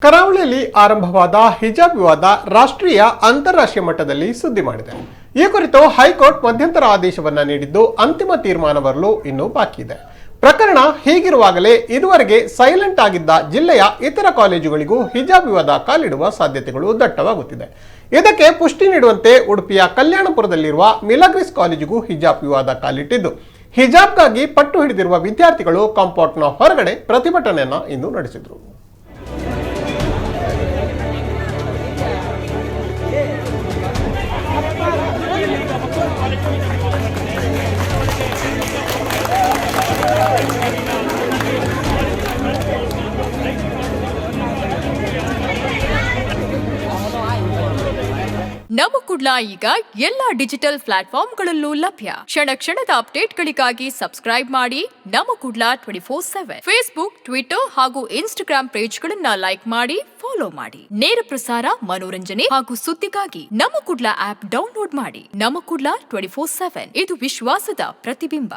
ಕರಾವಳಿಯಲ್ಲಿ ಆರಂಭವಾದ ಹಿಜಾಬ್ ವಿವಾದ ರಾಷ್ಟ್ರೀಯ ಅಂತಾರಾಷ್ಟ್ರೀಯ ಮಟ್ಟದಲ್ಲಿ ಸುದ್ದಿ ಮಾಡಿದೆ. ಈ ಕುರಿತು ಹೈಕೋರ್ಟ್ ಮಧ್ಯಂತರ ಆದೇಶವನ್ನ ನೀಡಿದ್ದು ಅಂತಿಮ ತೀರ್ಮಾನ ಬರಲು ಇನ್ನೂ ಬಾಕಿ ಇದೆ. ಪ್ರಕರಣ ಹೀಗಿರುವಾಗಲೇ ಇದುವರೆಗೆ ಸೈಲೆಂಟ್ ಆಗಿದ್ದ ಜಿಲ್ಲೆಯ ಇತರ ಕಾಲೇಜುಗಳಿಗೂ ಹಿಜಾಬ್ ವಿವಾದ ಕಾಲಿಡುವ ಸಾಧ್ಯತೆಗಳು ದಟ್ಟವಾಗುತ್ತಿದೆ. ಇದಕ್ಕೆ ಪುಷ್ಟಿ ನೀಡುವಂತೆ ಉಡುಪಿಯ ಕಲ್ಯಾಣಪುರದಲ್ಲಿರುವ ಮಿಲಾಗ್ರಿಸ್ ಕಾಲೇಜಿಗೂ ಹಿಜಾಬ್ ವಿವಾದ ಕಾಲಿಟ್ಟಿದ್ದು, ಹಿಜಾಬ್ಗಾಗಿ ಪಟ್ಟು ಹಿಡಿದಿರುವ ವಿದ್ಯಾರ್ಥಿಗಳು ಕಾಂಪೌಂಡ್ನ ಹೊರಗಡೆ ಪ್ರತಿಭಟನೆಯನ್ನ ಇಂದು ನಡೆಸಿದರು. ನಮ್ಮ ಕುಡ್ಲ ಈಗ ಎಲ್ಲ ಡಿಜಿಟಲ್ ಪ್ಲಾಟ್ಫಾರ್ಮ್ಗಳಲ್ಲೂ ಲಭ್ಯ. ಕ್ಷಣ ಕ್ಷಣದ ಅಪ್ಡೇಟ್ಗಳಿಗಾಗಿ ಸಬ್ಸ್ಕ್ರೈಬ್ ಮಾಡಿ ನಮ್ಮ ಕುಡ್ಲ 24/7. ಫೇಸ್ಬುಕ್, ಟ್ವಿಟರ್ ಹಾಗೂ ಇನ್ಸ್ಟಾಗ್ರಾಂ ಪೇಜ್ಗಳನ್ನ ಲೈಕ್ ಮಾಡಿ, ಫಾಲೋ ಮಾಡಿ. ನೇರ ಪ್ರಸಾರ, ಮನೋರಂಜನೆ ಹಾಗೂ ಸುದ್ದಿಗಾಗಿ ನಮ್ಮ ಕುಡ್ಲ ಆಪ್ ಡೌನ್ಲೋಡ್ ಮಾಡಿ. ನಮ್ಮ ಕುಡ್ಲ 24/7 ಇದು ವಿಶ್ವಾಸದ ಪ್ರತಿಬಿಂಬ.